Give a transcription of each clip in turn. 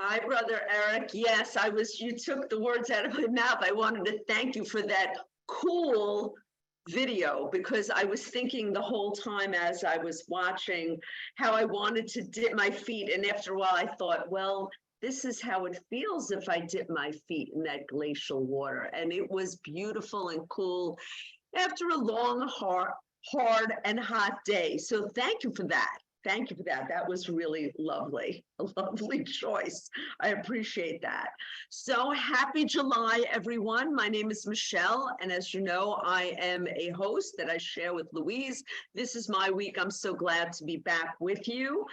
Hi, Brother Eric. Yes, you took the words out of my mouth. I wanted to thank you for that cool video because I was thinking the whole time as I was watching how I wanted to dip my feet. And after a while, I thought, well, this is how it feels if I dip my feet in that glacial water. And it was beautiful and cool after a long, hard and hot day. So thank you for that. Thank you for that. That was really lovely, a lovely choice. I appreciate that. So happy July, everyone. My name is Michelle, and as you know, I am a host that I share with Louise. This is my week. I'm so glad to be back with you.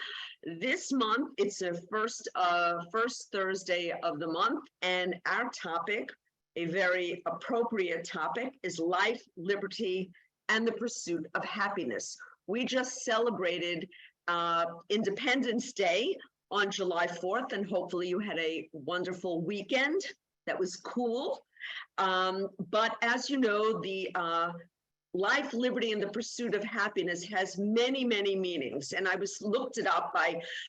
This month, it's the first Thursday of the month, and our topic, a very appropriate topic, is life, liberty, and the pursuit of happiness. We just celebrated Independence Day on July 4th, and hopefully you had a wonderful weekend. That was cool. But as you know, the life, liberty, and the pursuit of happiness has many, many meanings. And I looked it up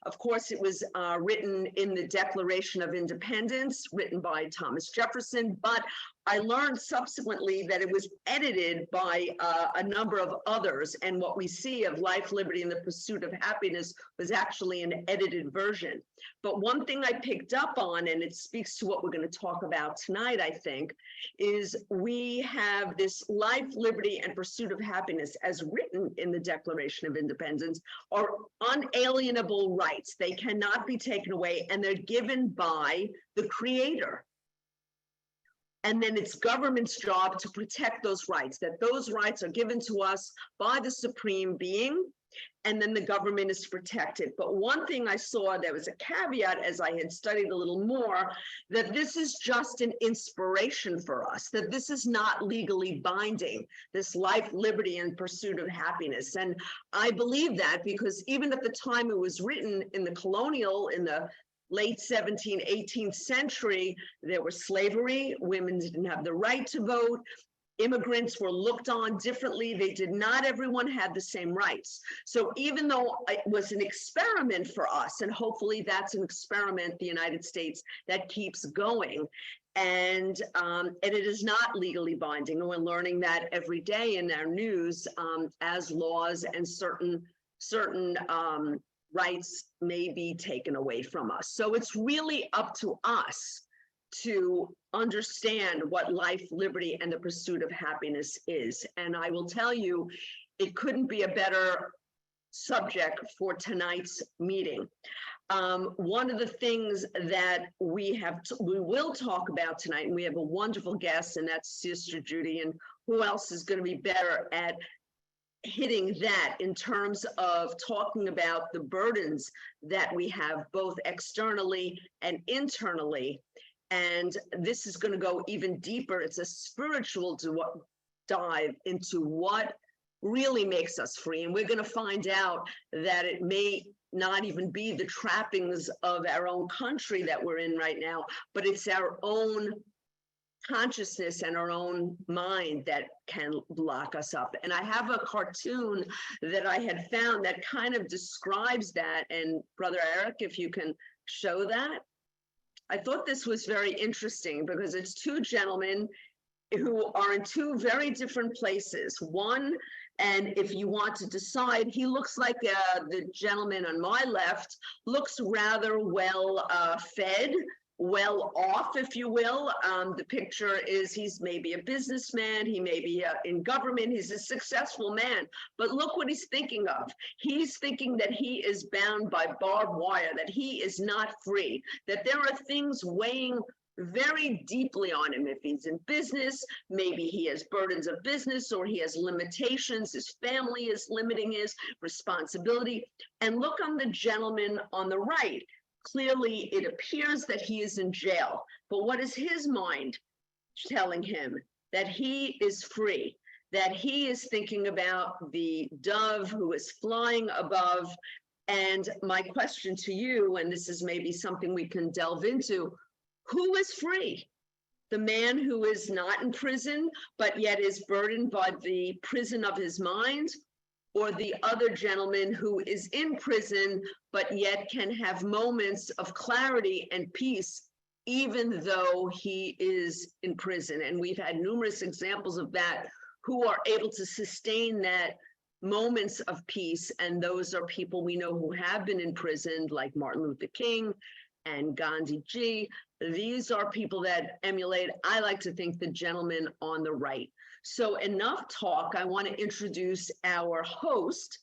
of course, it was written in the Declaration of Independence, written by Thomas Jefferson, but I learned subsequently that it was edited by a number of others. And what we see of life, liberty, and the pursuit of happiness was actually an edited version. But one thing I picked up on, and it speaks to what we're going to talk about tonight, I think, is we have this life, liberty, and pursuit of happiness as written in the Declaration of Independence are unalienable rights. They cannot be taken away, and they're given by the Creator. And then it's government's job to protect those rights, that those rights are given to us by the supreme being, and then the government is protected. But one thing I saw, there was a caveat as I had studied a little more, that this is just an inspiration for us, that this is not legally binding, this life, liberty, and pursuit of happiness. And I believe that because even at the time it was written in the late 17th, 18th century, there was slavery. Women didn't have the right to vote. Immigrants were looked on differently. Not everyone had the same rights. So even though it was an experiment for us, and hopefully that's an experiment, the United States, that keeps going, and it is not legally binding. And we're learning that every day in our news as laws and certain rights may be taken away from us. So it's really up to us to understand what life, liberty, and the pursuit of happiness is. And I will tell you, it couldn't be a better subject for tonight's meeting. One of the things that we will talk about tonight, and we have a wonderful guest, and that's Sister Judy, and who else is going to be better at hitting that in terms of talking about the burdens that we have both externally and internally. And this is going to go even deeper. It's a spiritual dive into what really makes us free. And we're going to find out that it may not even be the trappings of our own country that we're in right now, but it's our own consciousness and our own mind that can lock us up. And I have a cartoon that I had found that kind of describes that. And Brother Eric, if you can show that. I thought this was very interesting because it's two gentlemen who are in two very different places. One, and if you want to decide, he looks like the gentleman on my left looks rather well fed, well off, if you will. The picture is he's maybe a businessman, he may be in government, he's a successful man, but look what he's thinking of. He's thinking that he is bound by barbed wire, that he is not free, that there are things weighing very deeply on him. If he's in business, maybe he has burdens of business or he has limitations, his family is limiting his responsibility. And look on the gentleman on the right. Clearly, it appears that he is in jail. But what is his mind telling him? That he is free, that he is thinking about the dove who is flying above. And my question to you, and this is maybe something we can delve into, who is free? The man who is not in prison, but yet is burdened by the prison of his mind? or the other gentleman who is in prison, but yet can have moments of clarity and peace, even though he is in prison. And we've had numerous examples of that, who are able to sustain that moments of peace. And those are people we know who have been imprisoned, like Martin Luther King and Gandhi Ji. These are people that emulate, I like to think, the gentleman on the right. So enough talk. I want to introduce our host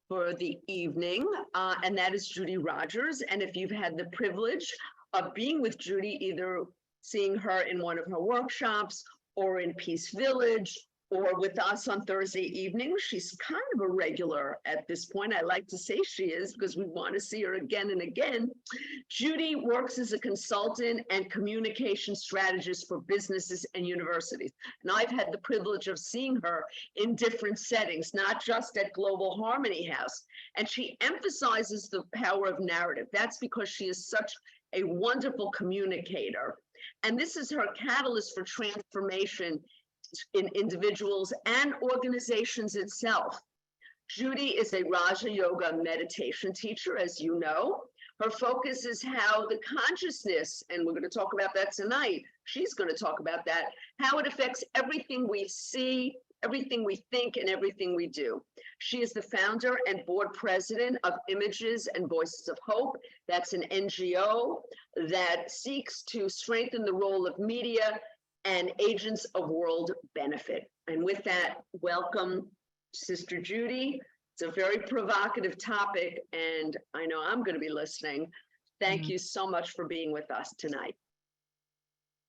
for the evening, and that is Judy Rodgers. And if you've had the privilege of being with Judy, either seeing her in one of her workshops or in Peace Village or with us on Thursday evening, she's kind of a regular at this point. I like to say she is because we want to see her again and again. Judy works as a consultant and communication strategist for businesses and universities. And I've had the privilege of seeing her in different settings, not just at Global Harmony House. And she emphasizes the power of narrative. That's because she is such a wonderful communicator. And this is her catalyst for transformation in individuals and organizations itself. Judy is a Raja Yoga meditation teacher, as you know. Her focus is how the consciousness, and we're going to talk about that tonight, she's going to talk about that, how it affects everything we see, everything we think, and everything we do. She is the founder and board president of Images and Voices of Hope. That's an NGO that seeks to strengthen the role of media and agents of world benefit. And with that, welcome, Sister Judy. It's a very provocative topic, and I know I'm going to be listening. Thank you so much for being with us tonight.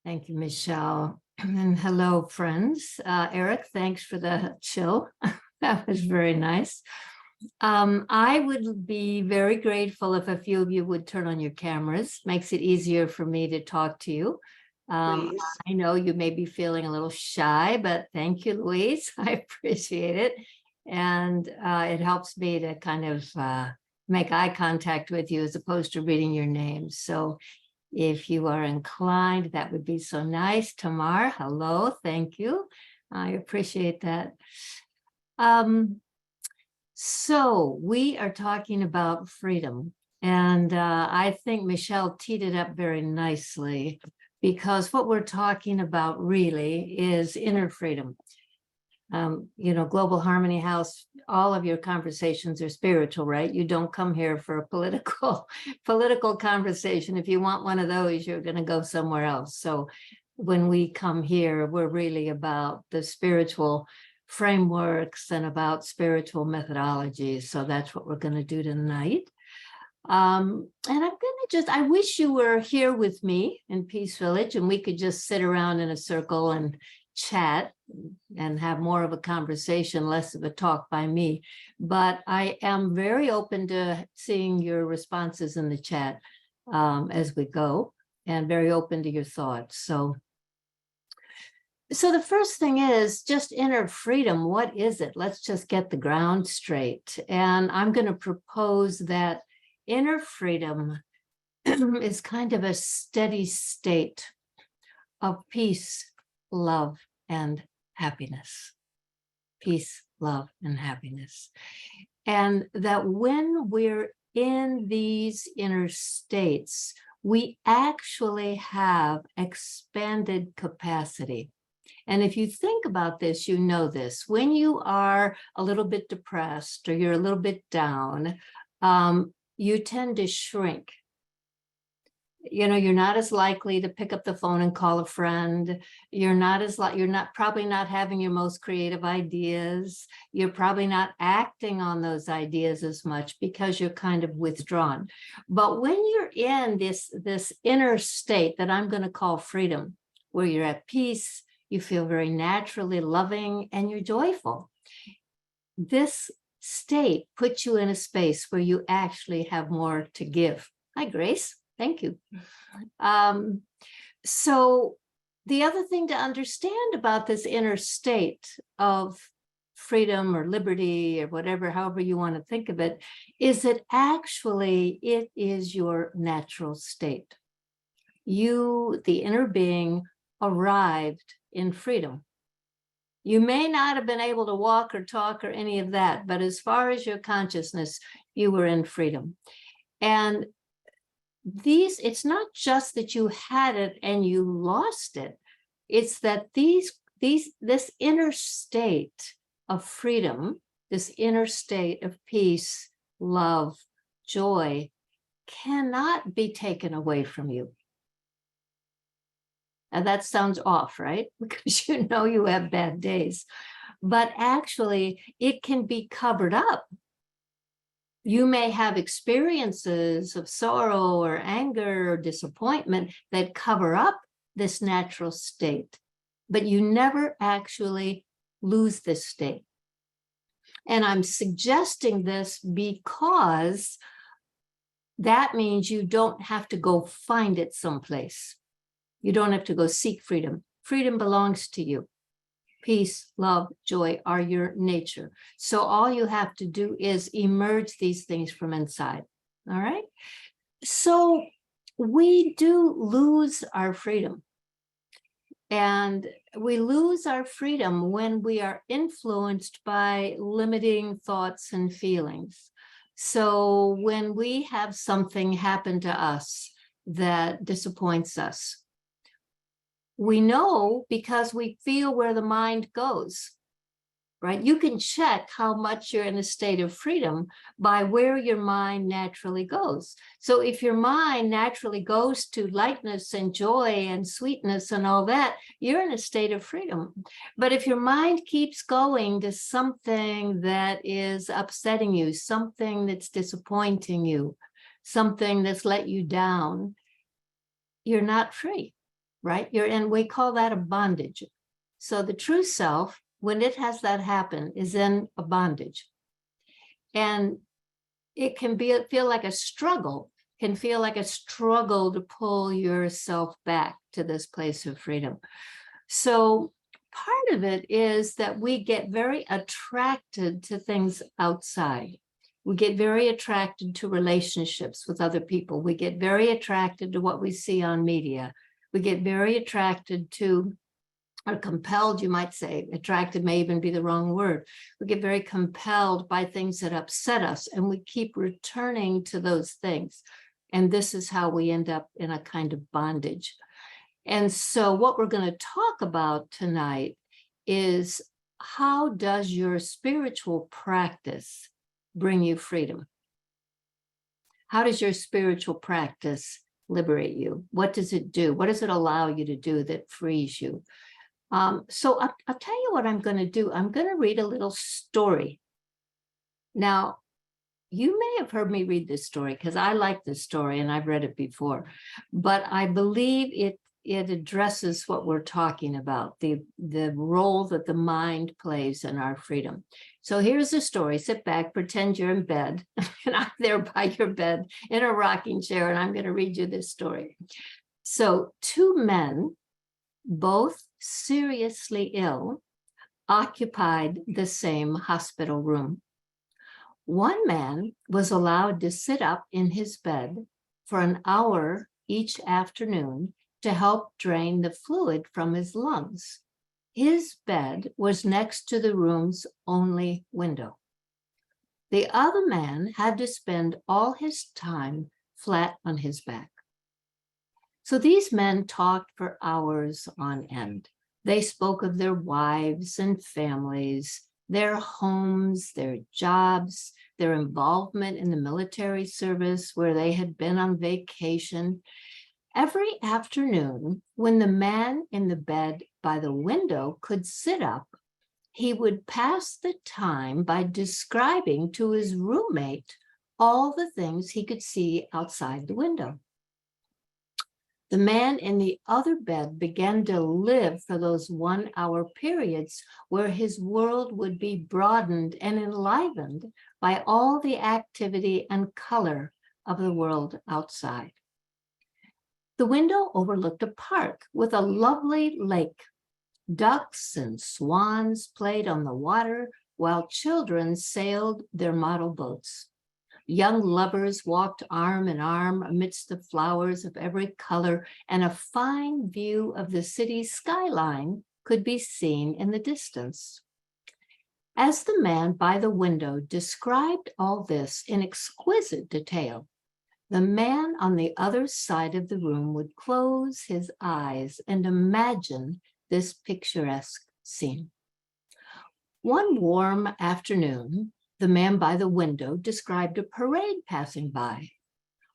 Thank you, Michelle. And hello, friends. Eric, thanks for the chill. That was very nice. I would be very grateful if a few of you would turn on your cameras. Makes it easier for me to talk to you. I know you may be feeling a little shy, but thank you, Louise. I appreciate it. And it helps me to kind of make eye contact with you as opposed to reading your name. So if you are inclined, that would be so nice. Tamar, hello, thank you. I appreciate that. So we are talking about freedom. And I think Michelle teed it up very nicely, because what we're talking about really is inner freedom. Global Harmony House, all of your conversations are spiritual, right? You don't come here for a political conversation. If you want one of those, you're going to go somewhere else. So when we come here, we're really about the spiritual frameworks and about spiritual methodologies. So that's what we're going to do tonight. And I'm going to I wish you were here with me in Peace Village and we could just sit around in a circle and chat and have more of a conversation, less of a talk by me. But I am very open to seeing your responses in the chat as we go, and very open to your thoughts. So the first thing is just inner freedom. What is it? Let's just get the ground straight. And I'm going to propose that inner freedom is kind of a steady state of peace, love, and happiness. Peace, love, and happiness. And that when we're in these inner states, we actually have expanded capacity. And if you think about this, you know this. When you are a little bit depressed or you're a little bit down, you tend to shrink. You're not as likely to pick up the phone and call a friend. You're probably not having your most creative ideas. You're probably not acting on those ideas as much because you're kind of withdrawn. But when you're in this inner state that I'm going to call freedom, where you're at peace, you feel very naturally loving, and you're joyful. This state puts you in a space where you actually have more to give. Hi, Grace. Thank you. So the other thing to understand about this inner state of freedom or liberty or whatever, however you want to think of it, is that actually it is your natural state. You, the inner being, arrived in freedom. You may not have been able to walk or talk or any of that, but as far as your consciousness, you were in freedom. And it's not just that you had it and you lost it. It's that this inner state of freedom, this inner state of peace, love, joy, cannot be taken away from you. And that sounds off, right? Because you know you have bad days. But actually, it can be covered up. You may have experiences of sorrow or anger or disappointment that cover up this natural state, but you never actually lose this state. And I'm suggesting this because that means you don't have to go find it someplace. You don't have to go seek freedom. Freedom belongs to you. Peace, love, joy are your nature. So all you have to do is emerge these things from inside. All right. So we do lose our freedom. And we lose our freedom when we are influenced by limiting thoughts and feelings. So when we have something happen to us that disappoints us, we know because we feel where the mind goes, right? You can check how much you're in a state of freedom by where your mind naturally goes. So if your mind naturally goes to lightness and joy and sweetness and all that, you're in a state of freedom. But if your mind keeps going to something that is upsetting you, something that's disappointing you, something that's let you down, you're not free. Right? We call that a bondage. So the true self, when it has that happen, is in a bondage. And it can feel like a struggle, to pull yourself back to this place of freedom. So part of it is that we get very attracted to things outside. We get very attracted to relationships with other people. We get very attracted to what we see on media. We get very attracted to, or compelled, you might say. Attracted may even be the wrong word. We get very compelled by things that upset us, and we keep returning to those things. And this is how we end up in a kind of bondage. And so what we're going to talk about tonight is, how does your spiritual practice bring you freedom? How does your spiritual practice liberate you? What does it do? What does it allow you to do that frees you? So I'll tell you what I'm going to do. I'm going to read a little story. Now, you may have heard me read this story because I like this story and I've read it before, but I believe it addresses what we're talking about, the role that the mind plays in our freedom. So here's the story. Sit back, pretend you're in bed, and I'm there by your bed in a rocking chair, and I'm going to read you this story. So 2 men, both seriously ill, occupied the same hospital room. One man was allowed to sit up in his bed for an hour each afternoon to help drain the fluid from his lungs. His bed was next to the room's only window. The other man had to spend all his time flat on his back. So these men talked for hours on end. They spoke of their wives and families, their homes, their jobs, their involvement in the military service where they had been on vacation. Every afternoon, when the man in the bed by the window could sit up, he would pass the time by describing to his roommate all the things he could see outside the window. The man in the other bed began to live for those 1-hour periods where his world would be broadened and enlivened by all the activity and color of the world outside. The window overlooked a park with a lovely lake. Ducks and swans played on the water while children sailed their model boats. Young lovers walked arm in arm amidst the flowers of every color, and a fine view of the city skyline could be seen in the distance. As the man by the window described all this in exquisite detail, the man on the other side of the room would close his eyes and imagine this picturesque scene. One warm afternoon, the man by the window described a parade passing by.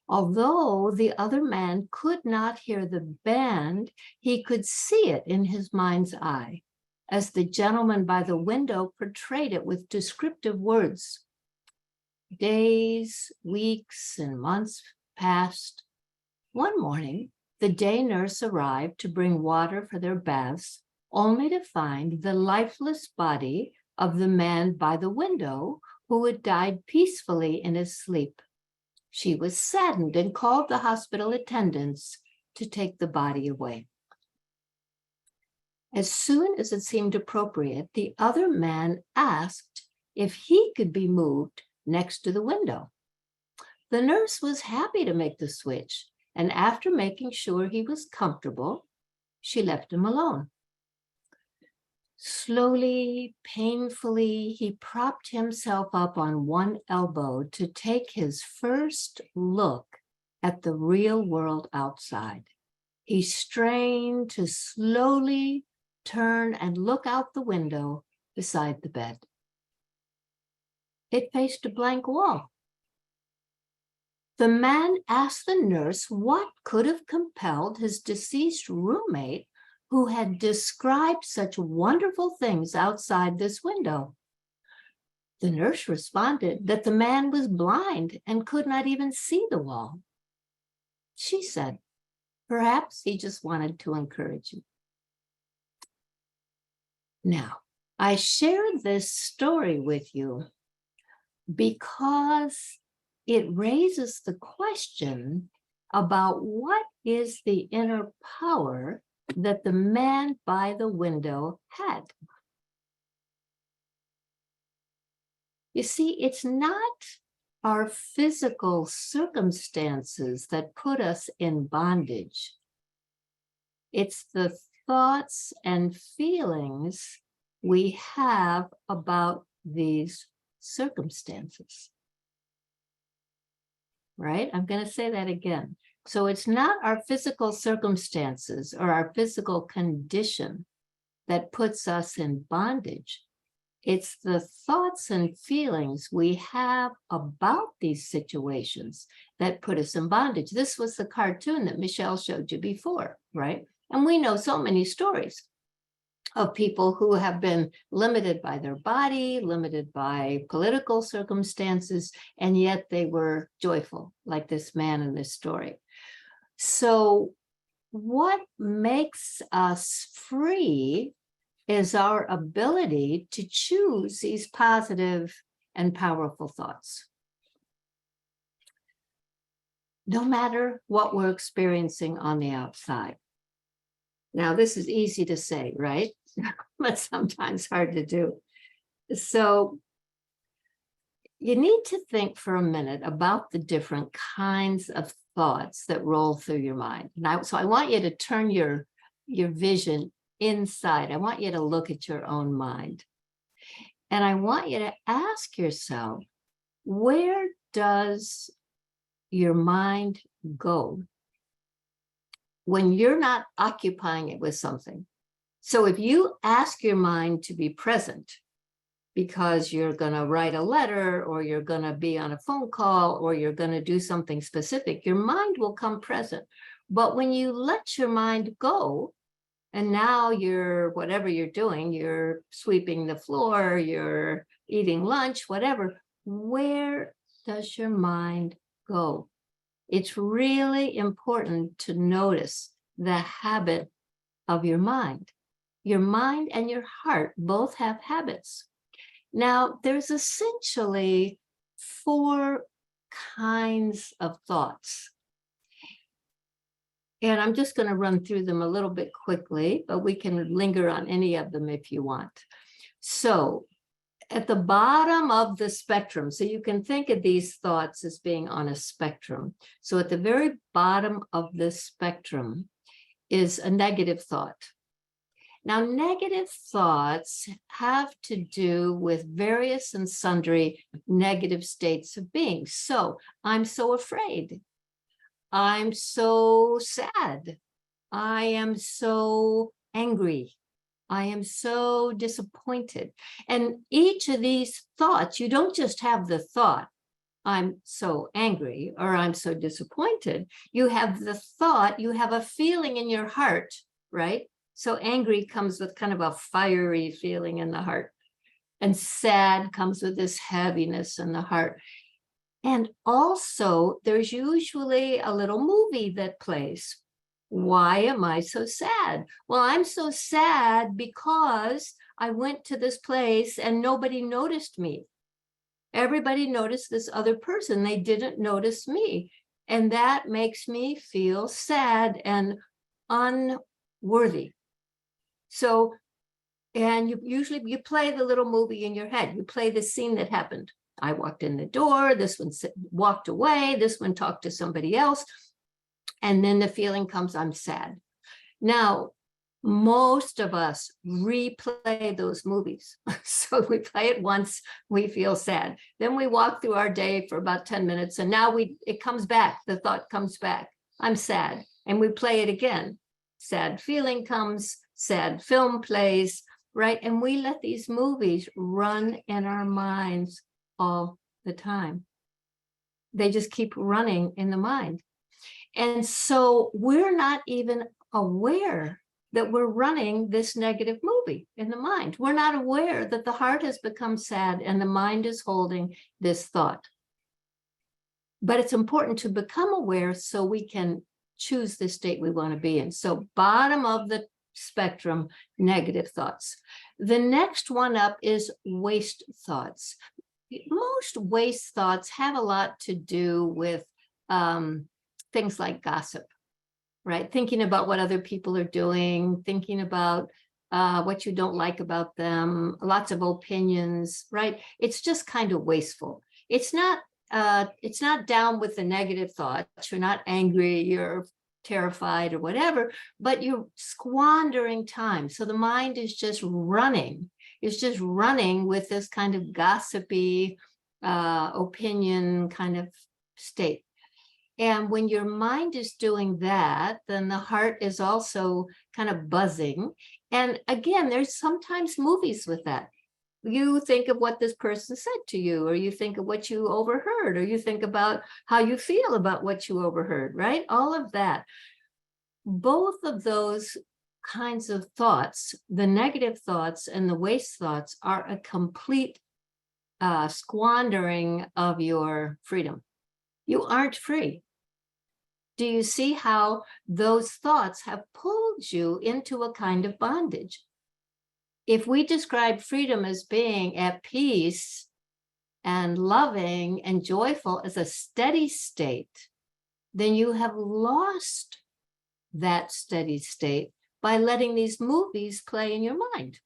Although the other man could not hear the band, he could see it in his mind's eye, as the gentleman by the window portrayed it with descriptive words. Days, weeks, and months passed. One morning, the day nurse arrived to bring water for their baths, only to find the lifeless body of the man by the window who had died peacefully in his sleep. She was saddened and called the hospital attendants to take the body away. As soon as it seemed appropriate, the other man asked if he could be moved next to the window. The nurse was happy to make the switch, and after making sure he was comfortable, she left him alone. Slowly, painfully, he propped himself up on one elbow to take his first look at the real world outside. He strained to slowly turn and look out the window beside the bed. It faced a blank wall. The man asked the nurse what could have compelled his deceased roommate, who had described such wonderful things outside this window. The nurse responded that the man was blind and could not even see the wall. She said, perhaps he just wanted to encourage you. Now, I share this story with you because it raises the question about what is the inner power that the man by the window had. You see, it's not our physical circumstances that put us in bondage. It's the thoughts and feelings we have about these circumstances. Right? I'm going to say that again. So it's not our physical circumstances or our physical condition that puts us in bondage. It's the thoughts and feelings we have about these situations that put us in bondage. This was the cartoon that Michelle showed you before, right? And we know so many stories of people who have been limited by their body, limited by political circumstances, and yet they were joyful, like this man in this story. So what makes us free is our ability to choose these positive and powerful thoughts. No matter what we're experiencing on the outside. Now, this is easy to say, right? But sometimes hard to do. So you need to think for a minute about the different kinds of thoughts that roll through your mind. So I want you to turn your vision inside. I want you to look at your own mind. And I want you to ask yourself, where does your mind go when you're not occupying it with something? So if you ask your mind to be present because you're going to write a letter or you're going to be on a phone call or you're going to do something specific, your mind will come present. But when you let your mind go, and now you're, whatever you're doing, you're sweeping the floor, you're eating lunch, whatever, where does your mind go? It's really important to notice the habit of your mind. Your mind and your heart both have habits. Now, there's essentially 4 kinds of thoughts. And I'm just going to run through them a little bit quickly, but we can linger on any of them if you want. So at the bottom of the spectrum, so you can think of these thoughts as being on a spectrum. So at the very bottom of this spectrum is a negative thought. Now, negative thoughts have to do with various and sundry negative states of being. So I'm so afraid. I'm so sad. I am so angry. I am so disappointed. And each of these thoughts, you don't just have the thought, I'm so angry or I'm so disappointed. You have the thought, you have a feeling in your heart, right? So angry comes with kind of a fiery feeling in the heart. And sad comes with this heaviness in the heart. And also, there's usually a little movie that plays. Why am I so sad? Well, I'm so sad because I went to this place and nobody noticed me. Everybody noticed this other person. They didn't notice me. And that makes me feel sad and unworthy. So, and you play the little movie in your head. You play the scene that happened. I walked in the door, this one walked away, this one talked to somebody else. And then the feeling comes, I'm sad. Now, most of us replay those movies. So we play it once, we feel sad. Then we walk through our day for about 10 minutes and now it comes back, the thought comes back, I'm sad. And we play it again. Sad feeling comes, sad film plays, right? And we let these movies run in our minds all the time. They just keep running in the mind. And so we're not even aware that we're running this negative movie in the mind. We're not aware that the heart has become sad and the mind is holding this thought. But it's important to become aware so we can choose the state we want to be in. So bottom of the spectrum, negative thoughts. The next one up is waste thoughts. Most waste thoughts have a lot to do with things like gossip, right? Thinking about what other people are doing, thinking about what you don't like about them, lots of opinions, right? It's just kind of wasteful. It's not down with the negative thoughts. You're not angry, you're terrified or whatever, but you're squandering time. So the mind is just running. It's just running with this kind of gossipy opinion kind of state. And when your mind is doing that, then the heart is also kind of buzzing. And again, there's sometimes movies with that. You think of what this person said to you, or you think of what you overheard, or you think about how you feel about what you overheard, right? All of that. Both of those kinds of thoughts, the negative thoughts and the waste thoughts, are a complete squandering of your freedom. You aren't free. Do you see how those thoughts have pulled you into a kind of bondage? If we describe freedom as being at peace and loving and joyful as a steady state, then you have lost that steady state by letting these movies play in your mind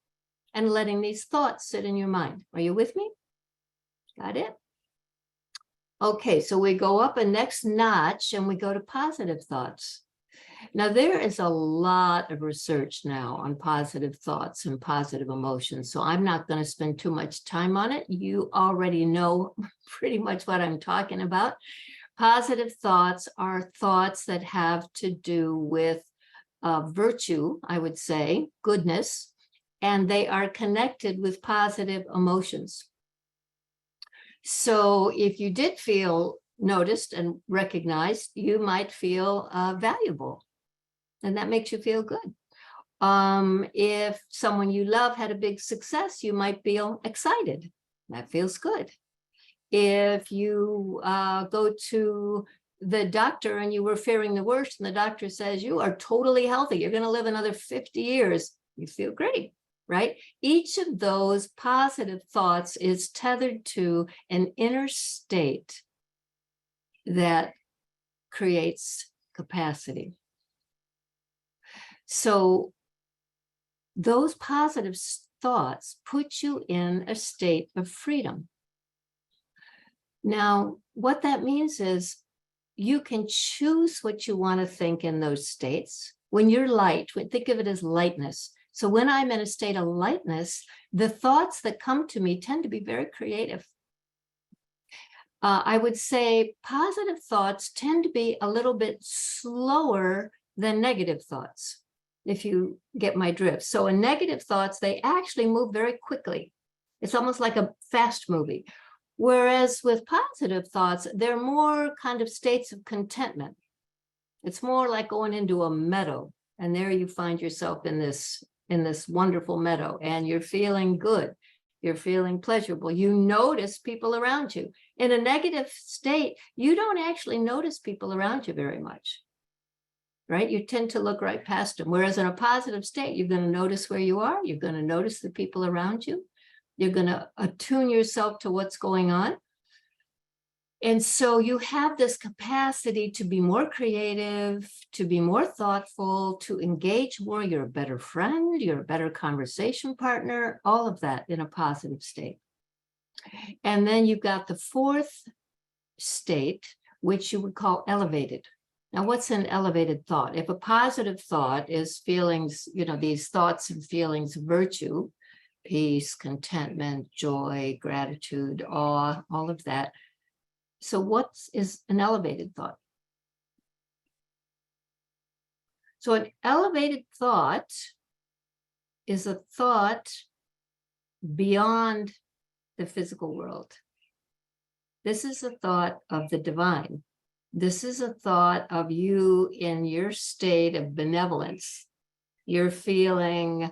and letting these thoughts sit in your mind. Are you with me? Got it? Okay, so we go up a next notch and we go to positive thoughts. Now, there is a lot of research now on positive thoughts and positive emotions, so I'm not going to spend too much time on it. You already know pretty much what I'm talking about. Positive thoughts are thoughts that have to do with virtue, I would say, goodness, and they are connected with positive emotions. So if you did feel noticed and recognized, you might feel valuable, and that makes you feel good. If someone you love had a big success, you might feel excited. That feels good. If you go to the doctor and you were fearing the worst, and the doctor says you are totally healthy, you're going to live another 50 years, you feel great. Right? Each of those positive thoughts is tethered to an inner state that creates capacity. So those positive thoughts put you in a state of freedom. Now, what that means is you can choose what you want to think in those states. When you're light, think of it as lightness. So when I'm in a state of lightness, the thoughts that come to me tend to be very creative. I would say positive thoughts tend to be a little bit slower than negative thoughts, if you get my drift. So in negative thoughts, they actually move very quickly. It's almost like a fast movie. Whereas with positive thoughts, they're more kind of states of contentment. It's more like going into a meadow, and there you find yourself in this wonderful meadow, and you're feeling good. You're feeling pleasurable. You notice people around you. In a negative state, you don't actually notice people around you very much, right? You tend to look right past them. Whereas in a positive state, you're going to notice where you are. You're going to notice the people around you. You're going to attune yourself to what's going on. And so you have this capacity to be more creative, to be more thoughtful, to engage more. You're a better friend, you're a better conversation partner, all of that in a positive state. And then you've got the fourth state, which you would call elevated. Now, what's an elevated thought? If a positive thought is feelings, these thoughts and feelings, virtue, peace, contentment, joy, gratitude, awe, all of that. So what is an elevated thought? So an elevated thought is a thought beyond the physical world. This is a thought of the divine. This is a thought of you in your state of benevolence. You're feeling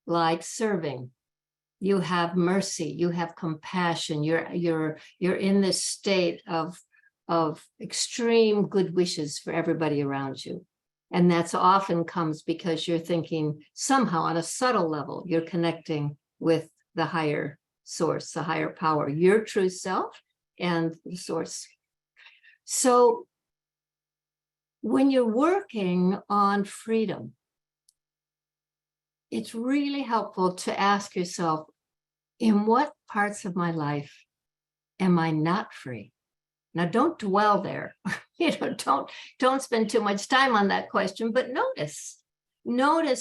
like serving. You have mercy, you have compassion, you're in this state of extreme good wishes for everybody around you. And that's often comes because you're thinking somehow on a subtle level, you're connecting with the higher source, the higher power, your true self and the source. So when you're working on freedom, it's really helpful to ask yourself, in what parts of my life am I not free? Now, don't dwell there. Don't spend too much time on that question, but notice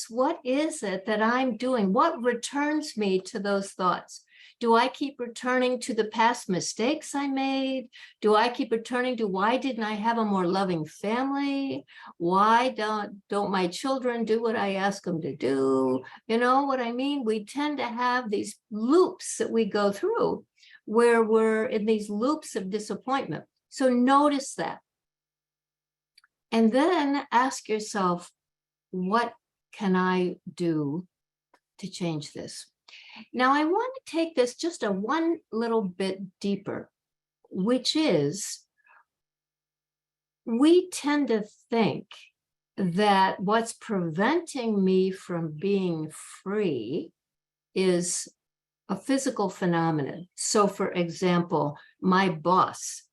what is it that I'm doing? What returns me to those thoughts? Do I keep returning to the past mistakes I made? Do I keep returning to why didn't I have a more loving family? Why don't my children do what I ask them to do? You know what I mean? We tend to have these loops that we go through where we're in these loops of disappointment. So notice that. And then ask yourself, what can I do to change this? Now, I want to take this just one little bit deeper, which is we tend to think that what's preventing me from being free is a physical phenomenon. So, for example, my boss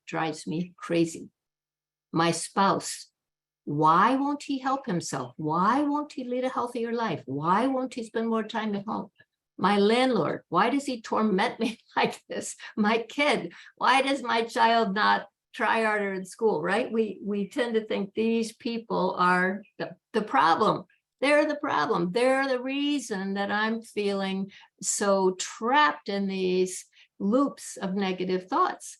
drives me crazy. My spouse, why won't he help himself? Why won't he lead a healthier life? Why won't he spend more time at home? My landlord, why does he torment me like this? My kid, why does my child not try harder in school, right? We tend to think these people are the problem. They're the problem. They're the reason that I'm feeling so trapped in these loops of negative thoughts.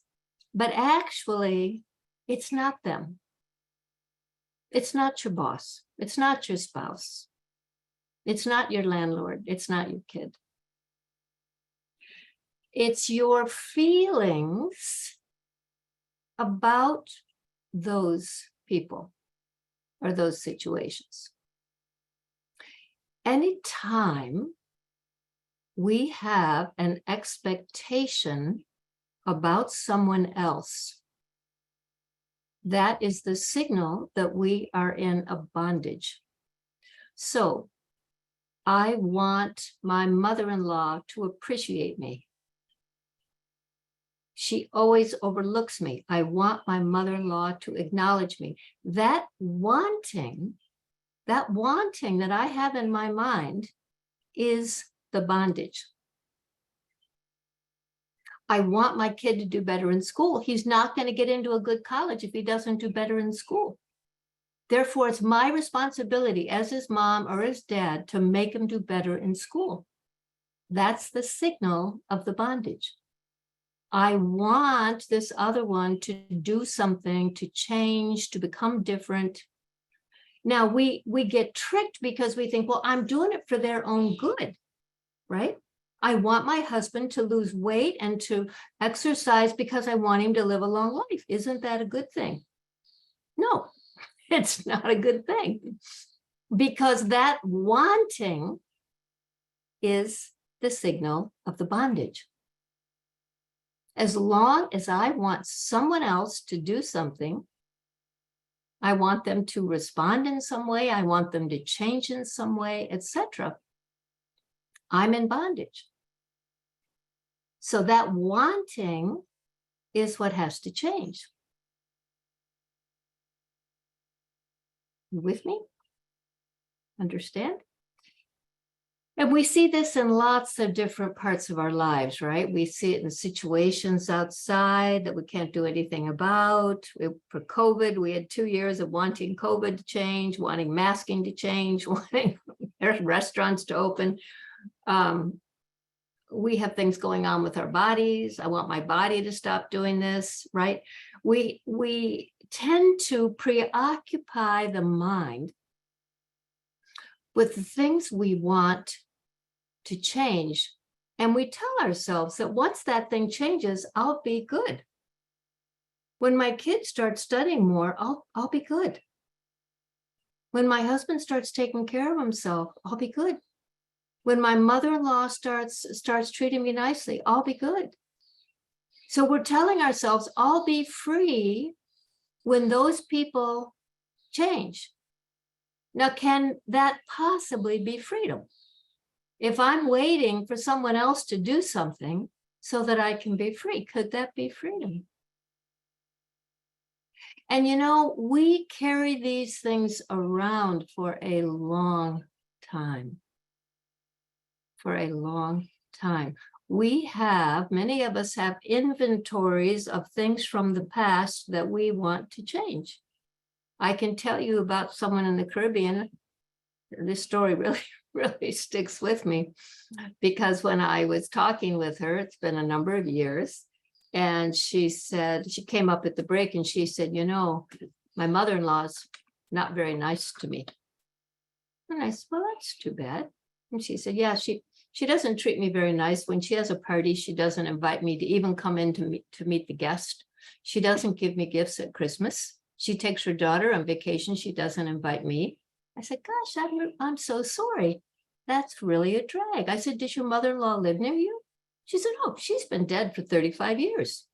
But actually, it's not them. It's not your boss. It's not your spouse. It's not your landlord. It's not your kid. It's your feelings about those people or those situations. Anytime we have an expectation about someone else, that is the signal that we are in a bondage. So I want my mother-in-law to appreciate me. She always overlooks me. I want my mother-in-law to acknowledge me. That wanting that I have in my mind is the bondage. I want my kid to do better in school. He's not going to get into a good college if he doesn't do better in school. Therefore, it's my responsibility as his mom or his dad to make him do better in school. That's the signal of the bondage. I want this other one to do something, to change, to become different. Now, we get tricked because we think, well, I'm doing it for their own good, right? I want my husband to lose weight and to exercise because I want him to live a long life. Isn't that a good thing? No, it's not a good thing, because that wanting is the signal of the bondage. As long as I want someone else to do something, I want them to respond in some way, I want them to change in some way, etc., I'm in bondage. So that wanting is what has to change. You with me? Understand? And we see this in lots of different parts of our lives, right? We see it in situations outside that we can't do anything about. For COVID, we had 2 years of wanting COVID to change, wanting masking to change, wanting restaurants to open. We have things going on with our bodies. I want my body to stop doing this, right? We tend to preoccupy the mind with the things we want to change. And we tell ourselves that once that thing changes, I'll be good. When my kids start studying more, I'll be good. When my husband starts taking care of himself, I'll be good. When my mother-in-law starts treating me nicely, I'll be good. So we're telling ourselves, I'll be free when those people change. Now, can that possibly be freedom? If I'm waiting for someone else to do something so that I can be free, could that be freedom? And you know, we carry these things around for a long time. For a long time. Many of us have inventories of things from the past that we want to change. I can tell you about someone in the Caribbean. This story really sticks with me, because when I was talking with her, it's been a number of years, and she came up at the break and she said, you know, my mother-in-law's not very nice to me. And I said, well, that's too bad. And she said, yeah, she doesn't treat me very nice. When she has a party, she doesn't invite me to even come in to meet the guest. She doesn't give me gifts at Christmas. She takes her daughter on vacation. She doesn't invite me. I said, gosh, I'm so sorry. That's really a drag. I said, does your mother-in-law live near you? She said, oh, she's been dead for 35 years.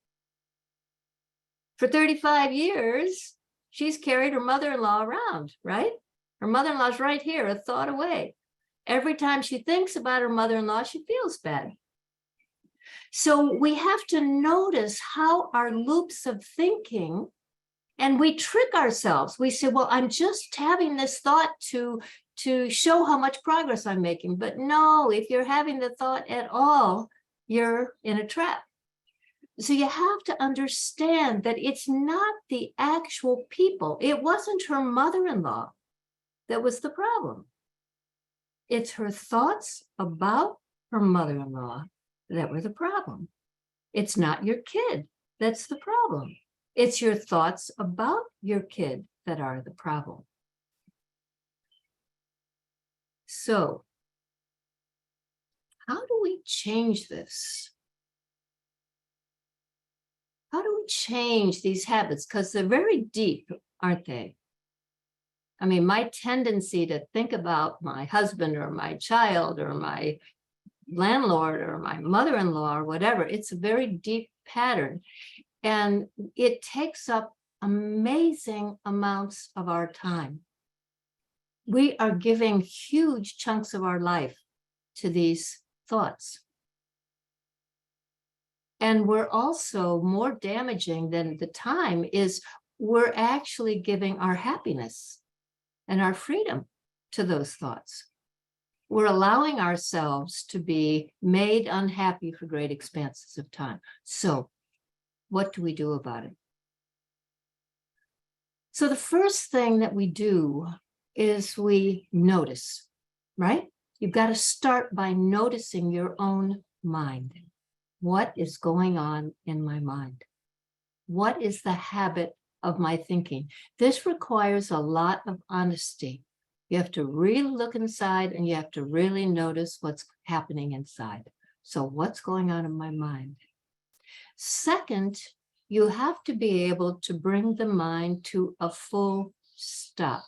For 35 years, she's carried her mother-in-law around, right? Her mother-in-law's right here, a thought away. Every time she thinks about her mother-in-law, she feels bad. So we have to notice how our loops of thinking, and we trick ourselves. We say, well, I'm just having this thought to show how much progress I'm making. But no, if you're having the thought at all, you're in a trap. So you have to understand that it's not the actual people. It wasn't her mother-in-law that was the problem. It's her thoughts about her mother-in-law that were the problem. It's not your kid that's the problem. It's your thoughts about your kid that are the problem. So, how do we change this? How do we change these habits? Because they're very deep, aren't they? I mean, my tendency to think about my husband or my child or my landlord or my mother-in-law or whatever, it's a very deep pattern. And it takes up amazing amounts of our time. We are giving huge chunks of our life to these thoughts. And we're also more damaging than the time is we're actually giving our happiness and our freedom to those thoughts. We're allowing ourselves to be made unhappy for great expanses of time. So what do we do about it? So the first thing that we do is we notice, right? You've got to start by noticing your own mind. What is going on in my mind? What is the habit of my thinking? This requires a lot of honesty. You have to really look inside and you have to really notice what's happening inside. So what's going on in my mind? Second, you have to be able to bring the mind to a full stop.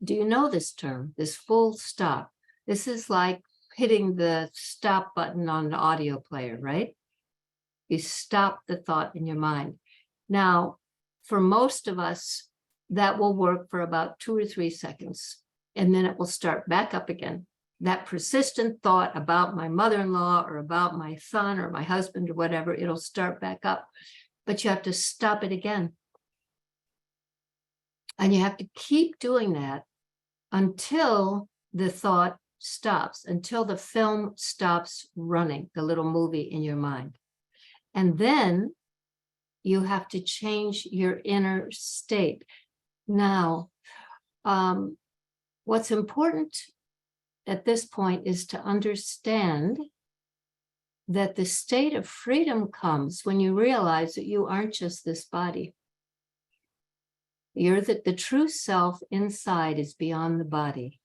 Do you know this term, this full stop? This is like hitting the stop button on an audio player, right? You stop the thought in your mind. Now, for most of us, that will work for about 2 or 3 seconds, and then it will start back up again. That persistent thought about my mother-in-law or about my son or my husband or whatever, it'll start back up, but you have to stop it again. And you have to keep doing that until the thought stops, until the film stops running, the little movie in your mind. And then you have to change your inner state. Now, what's important at this point is to understand that the state of freedom comes when you realize that you aren't just this body. You're the true self inside is beyond the body.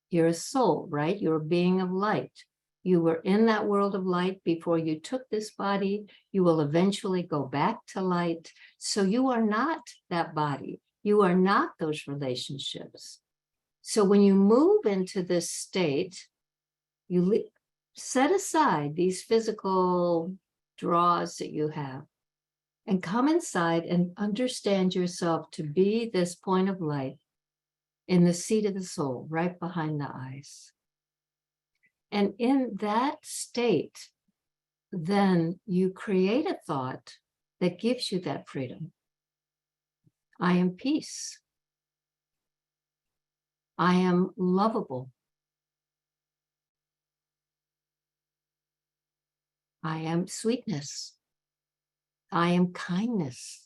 You're a soul, right? You're a being of light. You were in that world of light before you took this body. You will eventually go back to light. So you are not that body. You are not those relationships. So when you move into this state, you set aside these physical draws that you have and come inside and understand yourself to be this point of light in the seat of the soul, right behind the eyes. And in that state, then you create a thought that gives you that freedom. I am peace. I am lovable. I am sweetness. I am kindness.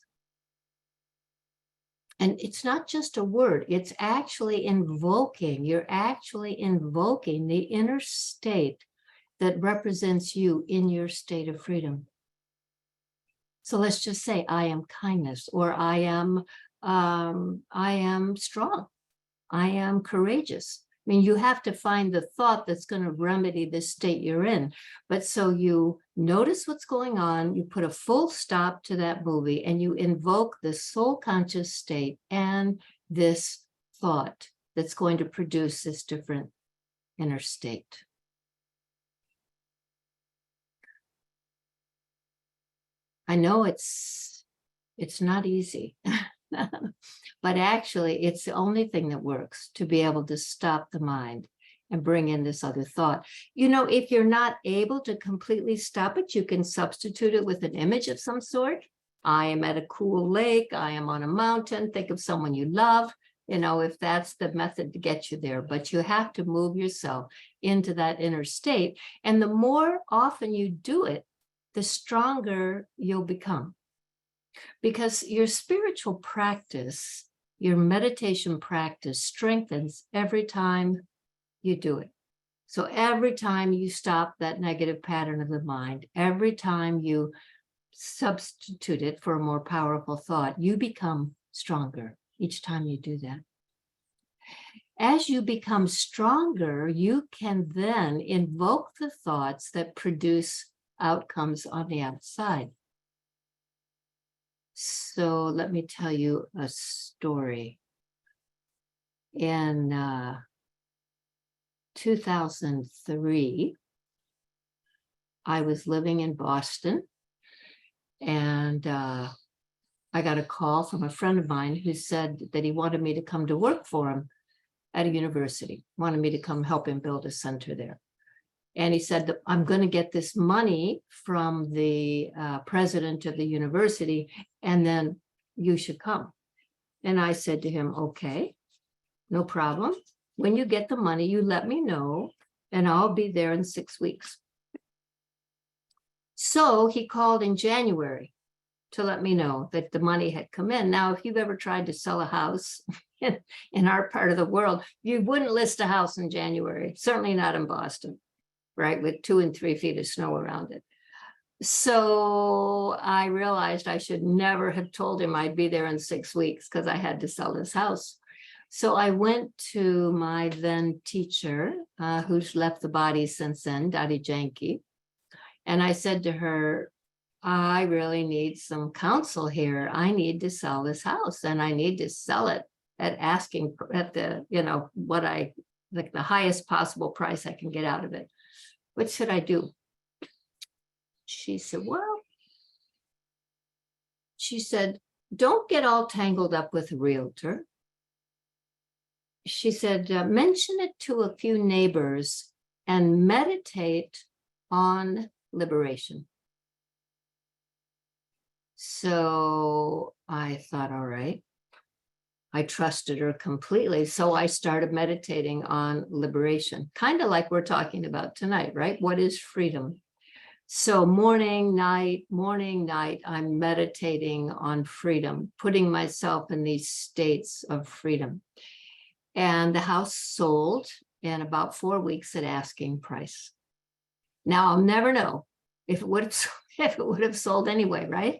And it's not just a word, it's actually invoking, you're actually invoking the inner state that represents you in your state of freedom. So let's just say, I am kindness, or I am strong. I am courageous. I mean, you have to find the thought that's going to remedy the state you're in. But so you notice what's going on, you put a full stop to that movie, and you invoke the soul conscious state and this thought that's going to produce this different inner state. I know it's not easy. But actually, it's the only thing that works to be able to stop the mind and bring in this other thought. You know, if you're not able to completely stop it, you can substitute it with an image of some sort. I am at a cool lake. I am on a mountain. Think of someone you love, you know, if that's the method to get you there. But you have to move yourself into that inner state. And the more often you do it, the stronger you'll become. Because your spiritual practice, your meditation practice strengthens every time you do it. So every time you stop that negative pattern of the mind, every time you substitute it for a more powerful thought, you become stronger each time you do that. As you become stronger, you can then invoke the thoughts that produce outcomes on the outside. So let me tell you a story. In 2003, I was living in Boston, and I got a call from a friend of mine who said that he wanted me to come to work for him at a university, wanted me to come help him build a center there. And he said that I'm going to get this money from the president of the university, and then you should come. And I said to him, okay, no problem. When you get the money, you let me know, and I'll be there in 6 weeks. So he called in January to let me know that the money had come in. Now, if you've ever tried to sell a house in our part of the world, you wouldn't list a house in January, certainly not in Boston, right? With 2 and 3 feet of snow around it. So I realized I should never have told him I'd be there in 6 weeks because I had to sell this house. So I went to my then teacher, who's left the body since then, Dottie Janke. And I said to her, I really need some counsel here. I need to sell this house and I need to sell it at asking at the, what I like the highest possible price I can get out of it. What should I do? She said, well, she said, don't get all tangled up with a realtor. She said, mention it to a few neighbors and meditate on liberation. So I thought, all right. I trusted her completely. So I started meditating on liberation, kind of like we're talking about tonight, right? What is freedom? So morning, night, I'm meditating on freedom, putting myself in these states of freedom. And the house sold in about 4 weeks at asking price. Now I'll never know if it would have sold anyway, right?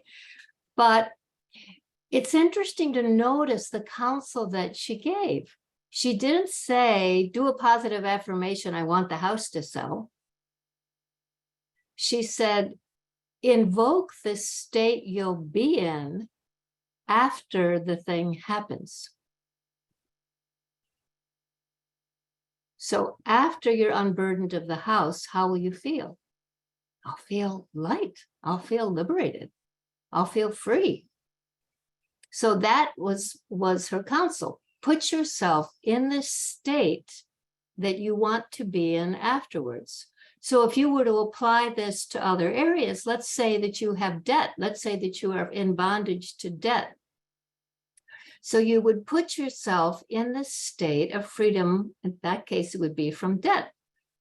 But it's interesting to notice the counsel that she gave. She didn't say, do a positive affirmation, I want the house to sell. She said, invoke the state you'll be in after the thing happens. So after you're unburdened of the house, how will you feel? I'll feel light. I'll feel liberated. I'll feel free. So that was her counsel. Put yourself in the state that you want to be in afterwards. So if you were to apply this to other areas, let's say that you have debt. Let's say that you are in bondage to debt. So you would put yourself in the state of freedom. In that case, it would be from debt,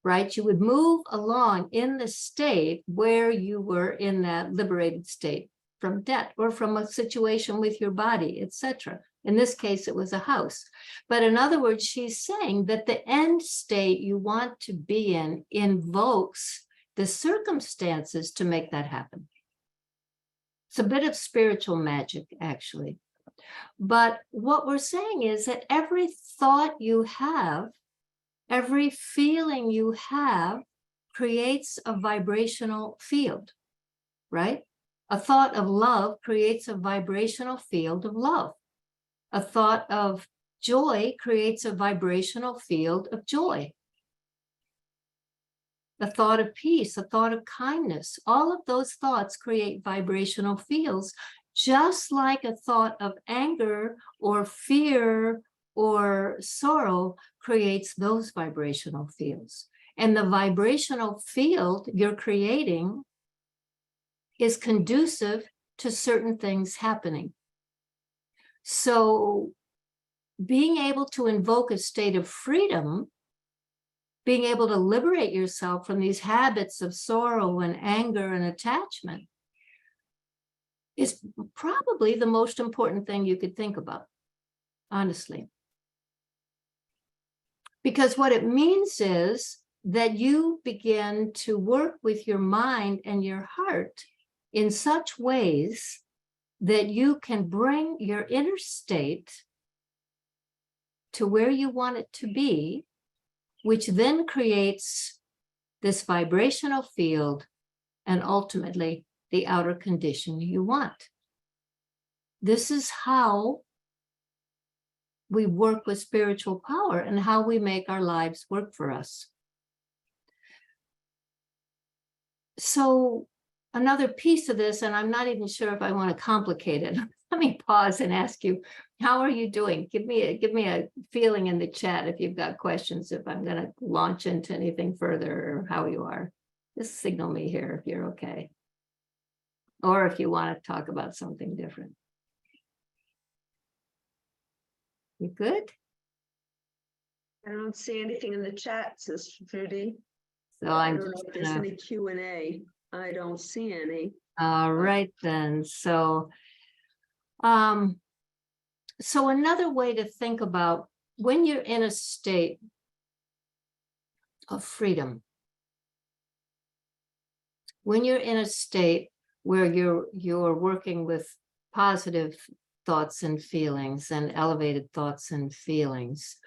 right? You would move along in the state where you were in that liberated state from debt or from a situation with your body, etc. In this case, it was a house. But in other words, she's saying that the end state you want to be in invokes the circumstances to make that happen. It's a bit of spiritual magic, actually. But what we're saying is that every thought you have, every feeling you have creates a vibrational field, right? A thought of love creates a vibrational field of love. A thought of joy creates a vibrational field of joy. A thought of peace, a thought of kindness, all of those thoughts create vibrational fields, just like a thought of anger or fear or sorrow creates those vibrational fields. And the vibrational field you're creating is conducive to certain things happening. So being able to invoke a state of freedom, being able to liberate yourself from these habits of sorrow and anger and attachment is probably the most important thing you could think about, honestly. Because what it means is that you begin to work with your mind and your heart in such ways that you can bring your inner state to where you want it to be, which then creates this vibrational field and ultimately the outer condition you want. This is how we work with spiritual power and how we make our lives work for us. So another piece of this, and I'm not even sure if I want to complicate it. Let me pause and ask you, how are you doing? Give me a feeling in the chat if you've got questions, if I'm going to launch into anything further or how you are. Just signal me here if you're okay. Or if you want to talk about something different. You good? I don't see anything in the chat, Sister Judy. So I I'm don't know just if there's any Q&A. I don't see any. All right then. So another way to think about when you're in a state of freedom, when you're in a state where you're working with positive thoughts and feelings and elevated thoughts and feelings,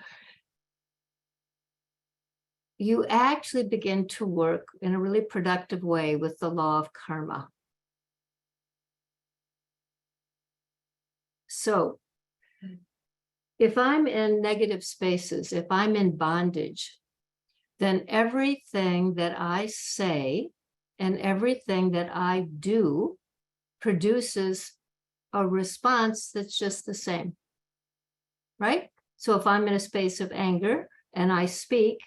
you actually begin to work in a really productive way with the law of karma. So if I'm in negative spaces, if I'm in bondage, then everything that I say and everything that I do produces a response that's just the same, right? So if I'm in a space of anger and I speak,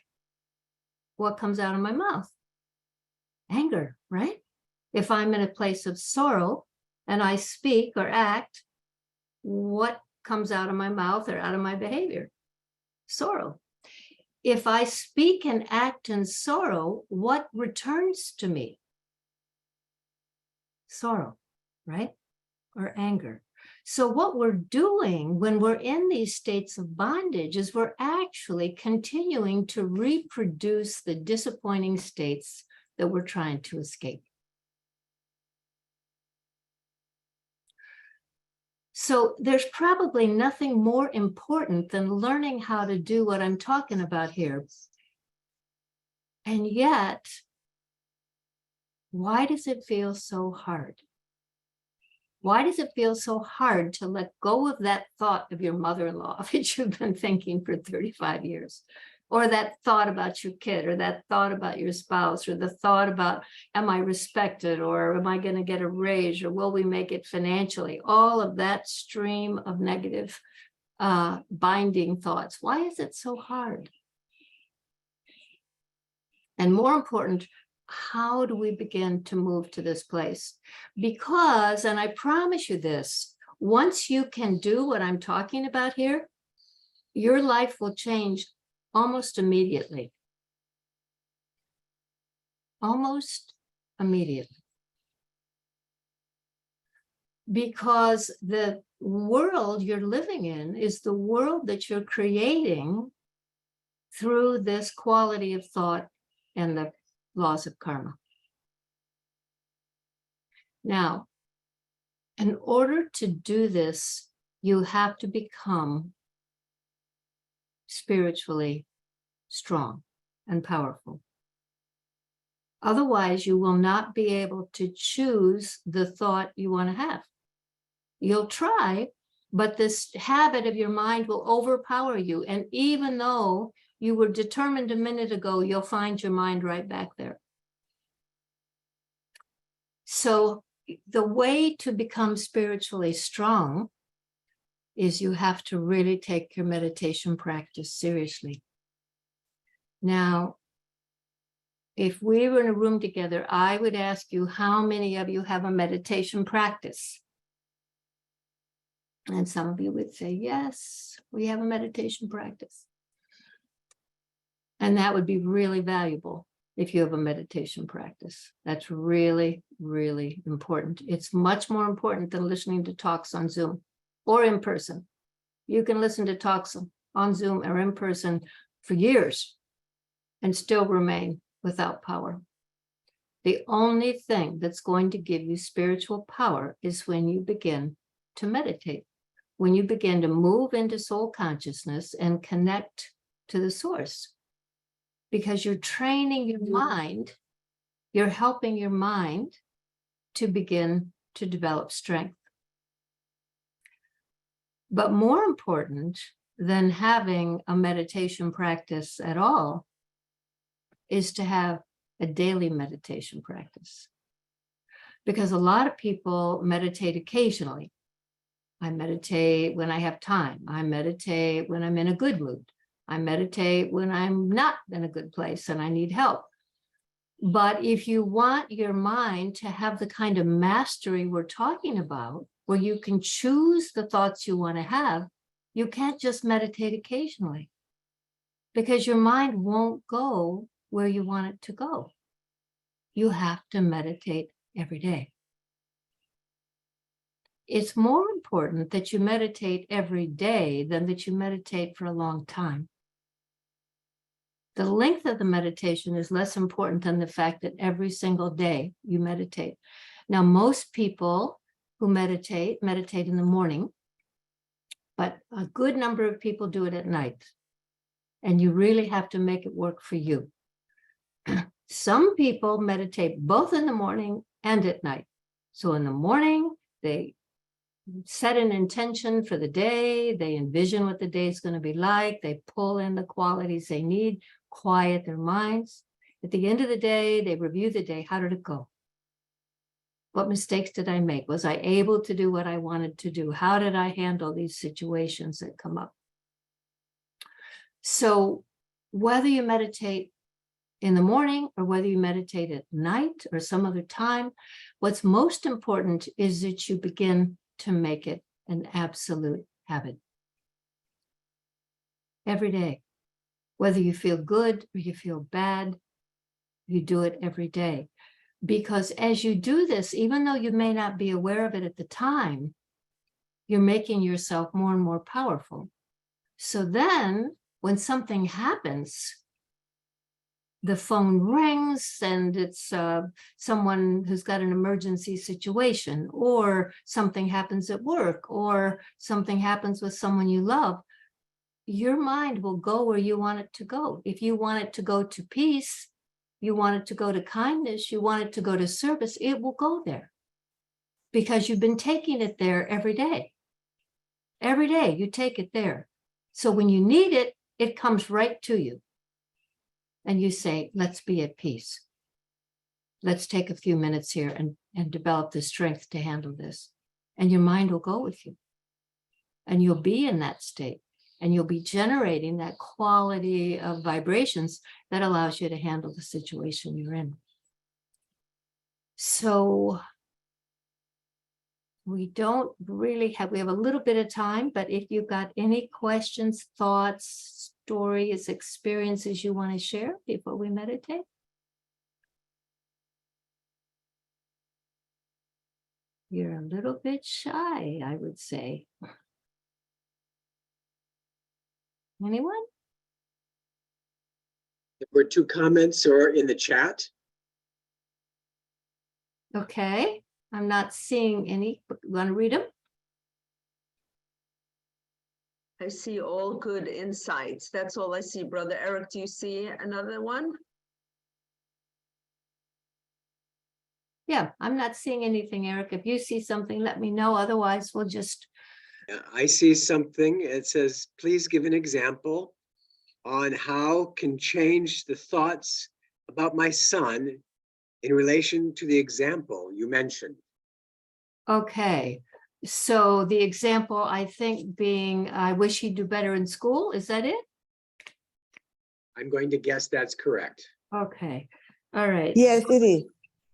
what comes out of my mouth? Anger, right? If I'm in a place of sorrow and I speak or act, what comes out of my mouth or out of my behavior? Sorrow. If I speak and act in sorrow, what returns to me? Sorrow, right? Or anger. So what we're doing when we're in these states of bondage is we're actually continuing to reproduce the disappointing states that we're trying to escape. So there's probably nothing more important than learning how to do what I'm talking about here. And yet, why does it feel so hard? Why does it feel so hard to let go of that thought of your mother-in-law that you've been thinking for 35 years? Or that thought about your kid, or that thought about your spouse, or the thought about, am I respected, or am I going to get a raise, or will we make it financially? All of that stream of negative binding thoughts. Why is it so hard? And more important, how do we begin to move to this place? Because, and I promise you this, once you can do what I'm talking about here, your life will change almost immediately. Almost immediately. Because the world you're living in is the world that you're creating through this quality of thought and the laws of karma. Now, in order to do this, you have to become spiritually strong and powerful. Otherwise, you will not be able to choose the thought you want to have. You'll try, but this habit of your mind will overpower you. And even though you were determined a minute ago, you'll find your mind right back there. So the way to become spiritually strong is you have to really take your meditation practice seriously. Now, if we were in a room together, I would ask you, how many of you have a meditation practice? And some of you would say, yes, we have a meditation practice. And that would be really valuable if you have a meditation practice. That's really, really important. It's much more important than listening to talks on Zoom or in person. You can listen to talks on Zoom or in person for years and still remain without power. The only thing that's going to give you spiritual power is when you begin to meditate, when you begin to move into soul consciousness and connect to the source. Because you're training your mind, you're helping your mind to begin to develop strength. But more important than having a meditation practice at all is to have a daily meditation practice. Because a lot of people meditate occasionally. I meditate when I have time. I meditate when I'm in a good mood. I meditate when I'm not in a good place and I need help. But if you want your mind to have the kind of mastery we're talking about, where you can choose the thoughts you want to have, you can't just meditate occasionally, because your mind won't go where you want it to go. You have to meditate every day. it's more important that you meditate every day than that you meditate for a long time. The length of the meditation is less important than the fact that every single day you meditate. Now, most people who meditate in the morning, but a good number of people do it at night. And you really have to make it work for you. Some people meditate both in the morning and at night. So in the morning, they set an intention for the day. They envision what the day is going to be like. They pull in the qualities they need, quiet their minds. At the end of the day, they review the day. How did it go? What mistakes did I make? Was I able to do what I wanted to do? How did I handle these situations that come up? So whether you meditate in the morning or whether you meditate at night or some other time, what's most important is that you begin to make it an absolute habit. Every day, whether you feel good or you feel bad, you do it every day. Because as you do this, even though you may not be aware of it at the time, you're making yourself more and more powerful. So then when something happens, the phone rings and it's someone who's got an emergency situation, or something happens at work, or something happens with someone you love, your mind will go where you want it to go. If you want it to go to peace, you want it to go to kindness, you want it to go to service, it will go there because you've been taking it there every day. Every day you take it there. So when you need it, it comes right to you. And you say, let's be at peace. Let's take a few minutes here and develop the strength to handle this. And your mind will go with you. And you'll be in that state. And you'll be generating that quality of vibrations that allows you to handle the situation you're in. So we don't really have, we have a little bit of time, but if you've got any questions, thoughts, stories, experiences you want to share before we meditate. You're a little bit shy, I would say. Anyone? There were 2 comments or in the chat. Okay, I'm not seeing any. You want to read them? I see all good insights. That's all I see. Brother Eric, do you see another one? Yeah, I'm not seeing anything, Eric. If you see something, let me know. Otherwise, we'll just. I see something. It says, please give an example on how can change the thoughts about my son in relation to the example you mentioned. Okay, so the example, I think, being, I wish he'd do better in school. Is that it? I'm going to guess that's correct. Okay, all right. Yes, it is.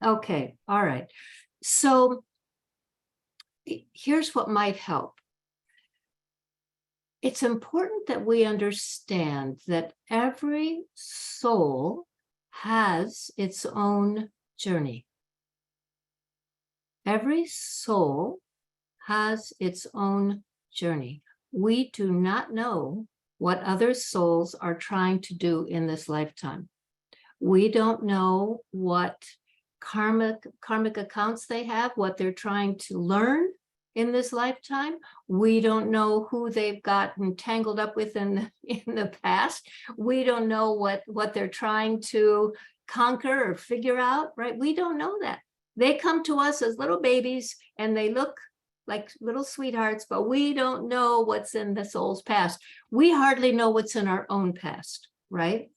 Okay, all right. So here's what might help. It's important that we understand that every soul has its own journey. Every soul has its own journey. We do not know what other souls are trying to do in this lifetime. We don't know what karmic accounts they have, what they're trying to learn in this lifetime. We don't know who they've gotten tangled up with in the past. We don't know what they're trying to conquer or figure out, right? We don't know that. They come to us as little babies and they look like little sweethearts, but we don't know what's in the soul's past. We hardly know what's in our own past, right?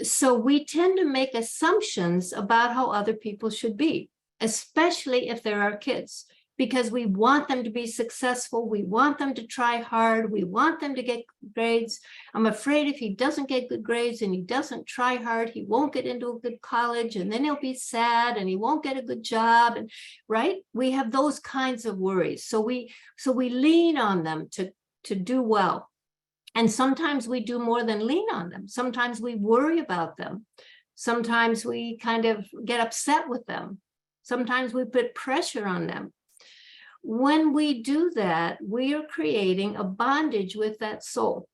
So we tend to make assumptions about how other people should be, especially if they're our kids, because we want them to be successful. We want them to try hard. We want them to get grades. I'm afraid if he doesn't get good grades and he doesn't try hard, he won't get into a good college, and then he'll be sad and he won't get a good job. And right, we have those kinds of worries. So we lean on them to do well. And sometimes we do more than lean on them. Sometimes we worry about them. Sometimes we kind of get upset with them. Sometimes we put pressure on them. When we do that, we are creating a bondage with that soul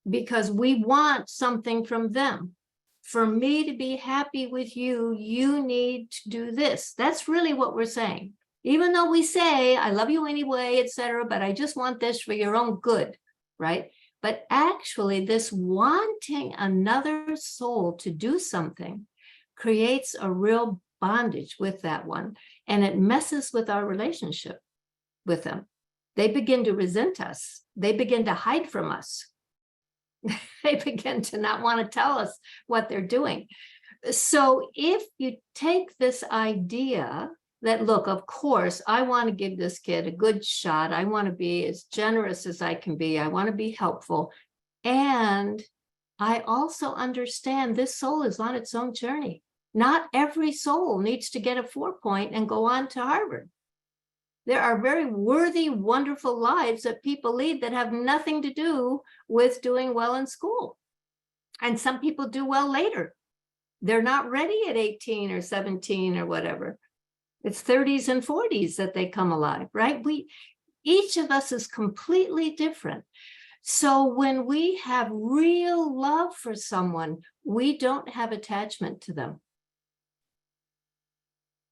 because we want something from them. For me to be happy with you, you need to do this. That's really what we're saying. Even though we say, I love you anyway, etc., but I just want this for your own good, right? But actually, this wanting another soul to do something creates a real bondage with that one, and it messes with our relationship with them. They begin to resent us. They begin to hide from us. They begin to not want to tell us what they're doing. So if you take this idea that, look, of course, I want to give this kid a good shot. I want to be as generous as I can be. I want to be helpful. And I also understand this soul is on its own journey. Not every soul needs to get a 4 and go on to Harvard. There are very worthy, wonderful lives that people lead that have nothing to do with doing well in school. And some people do well later. They're not ready at 18 or 17 or whatever. It's 30s and 40s that they come alive, right? Each of us is completely different. So when we have real love for someone, we don't have attachment to them.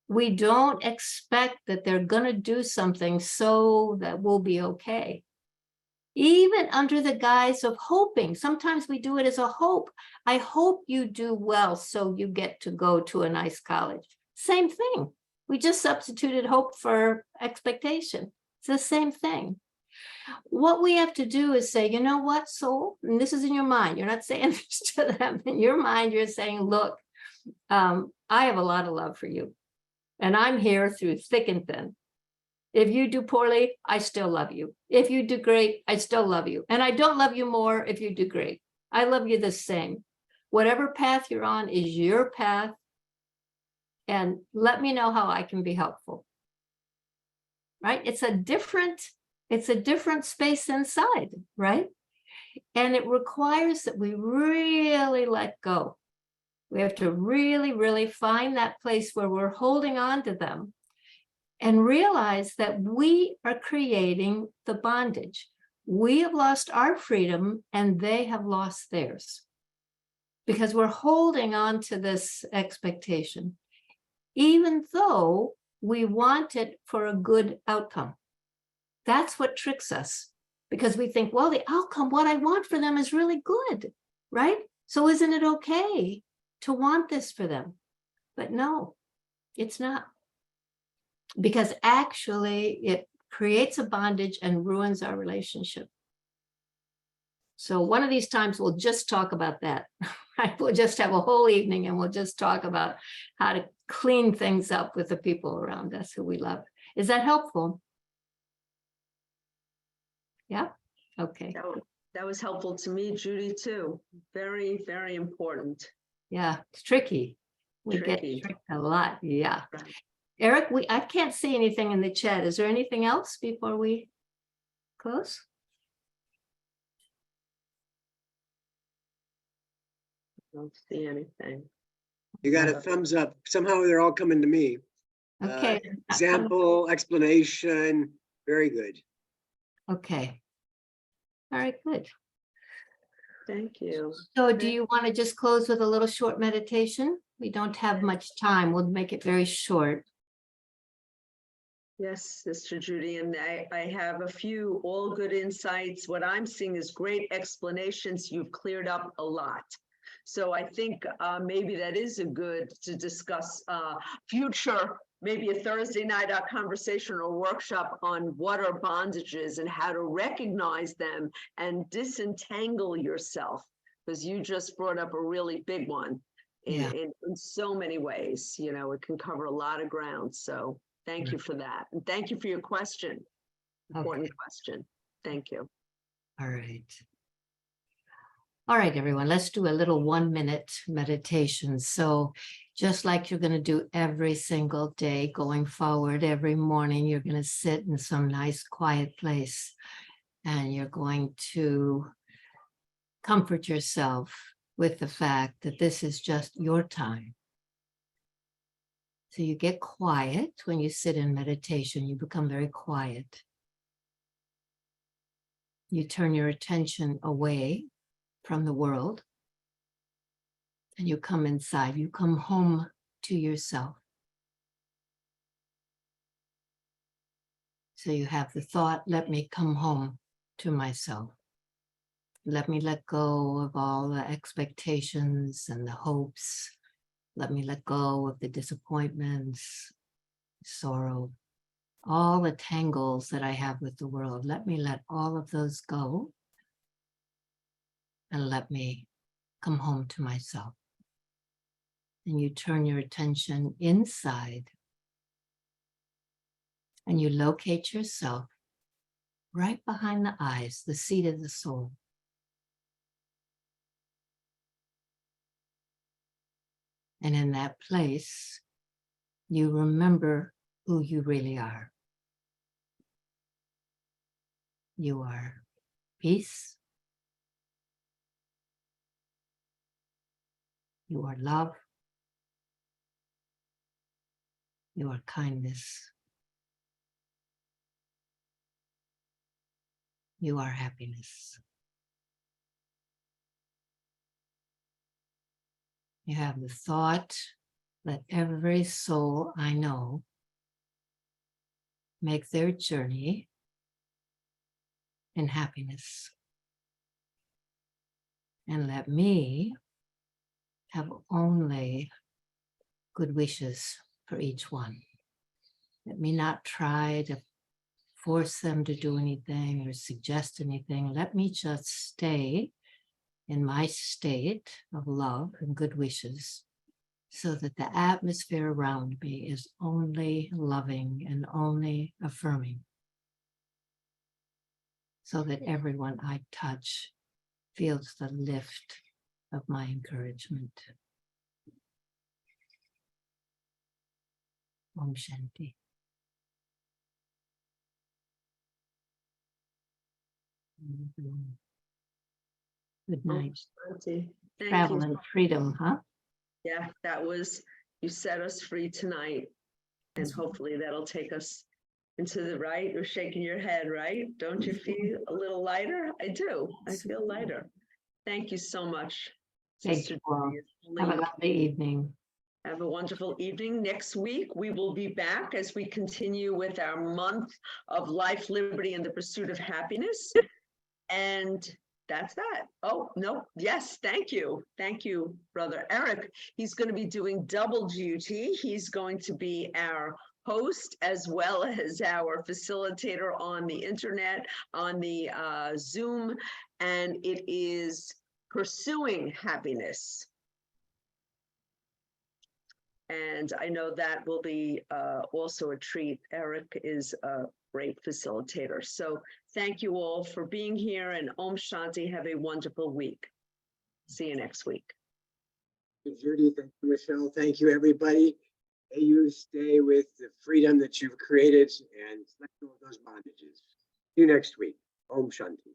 We don't expect that they're going to do something so that we'll be okay. Even under the guise of hoping, sometimes we do it as a hope. I hope you do well so you get to go to a nice college. Same thing. We just substituted hope for expectation. It's the same thing. What we have to do is say, you know what, soul? And this is in your mind. You're not saying this to them. In your mind, you're saying, look, I have a lot of love for you. And I'm here through thick and thin. If you do poorly, I still love you. If you do great, I still love you. And I don't love you more if you do great. I love you the same. Whatever path you're on is your path. And let me know how I can be helpful. Right? It's a different space inside, right? And it requires that we really let go. We have to really, really find that place where we're holding on to them and realize that we are creating the bondage. We have lost our freedom and they have lost theirs because we're holding on to this expectation, even though we want it for a good outcome. That's what tricks us because we think, well, the outcome, what I want for them is really good, right? So isn't it okay to want this for them? But no, it's not. Because actually it creates a bondage and ruins our relationship. So one of these times we'll just talk about that. Right? We'll just have a whole evening and we'll just talk about how to clean things up with the people around us who we love. Is that helpful? Yeah. Okay. That was helpful to me, Judy, too. Very, very important. Yeah, it's tricky. We Tricky. get tricked a lot. Yeah. Right. Eric, I can't see anything in the chat. Is there anything else before we close? I don't see anything. You got a thumbs up. Somehow they're all coming to me. Okay. Example, explanation, very good. Okay. All right, good. Thank you. So do you want to just close with a little short meditation? We don't have much time. We'll make it very short. Yes, Sister Judy, and I have a few all good insights. What I'm seeing is great explanations. You've cleared up a lot. So I think maybe that is a good to discuss future, maybe a Thursday night conversation or workshop on what are bondages and how to recognize them and disentangle yourself, because you just brought up a really big one in so many ways. You know, it can cover a lot of ground. So thank you for that. And thank you for your question. Important question. Thank you. All right. All right, everyone, let's do a little 1-minute meditation. So just like you're going to do every single day going forward, every morning, you're going to sit in some nice quiet place and you're going to comfort yourself with the fact that this is just your time. So you get quiet when you sit in meditation, you become very quiet. You turn your attention away from the world and you come inside, you come home to yourself. So you have the thought, let me come home to myself. Let me let go of all the expectations and the hopes. Let me let go of the disappointments, sorrow, all the tangles that I have with the world. Let me let all of those go and let me come home to myself. And you turn your attention inside and you locate yourself right behind the eyes, the seat of the soul. And in that place, you remember who you really are. You are peace. You are love. You are kindness. You are happiness. You have the thought that every soul I know make their journey in happiness. And let me have only good wishes for each one. Let me not try to force them to do anything or suggest anything. Let me just stay in my state of love and good wishes so that the atmosphere around me is only loving and only affirming, so that everyone I touch feels the lift of my encouragement. Om Shanti. Good night. Shanti. Thank Travel you. and freedom, huh? Yeah, that was, you set us free tonight. And That's- hopefully that'll take us into the right. You're shaking your head, right? Don't you feel a little lighter? I do. I feel lighter. Thank you so much, Thank Sister you all. Judy. Have a lovely evening. Have a wonderful evening. Next week, we will be back as we continue with our month of life, liberty, and the pursuit of happiness. And that's that. Oh, no. Yes. Thank you. Thank you, Brother Eric. He's going to be doing double duty. He's going to be our host as well as our facilitator on the internet, on the Zoom, and it is Pursuing Happiness. And I know that will be also a treat. Eric is a great facilitator. So thank you all for being here, and Om Shanti. Have a wonderful week. See you next week. Thank you, Judy. Thank you, Michelle. Thank you, everybody. May you stay with the freedom that you've created and let go of those bondages. See you next week. Om Shanti.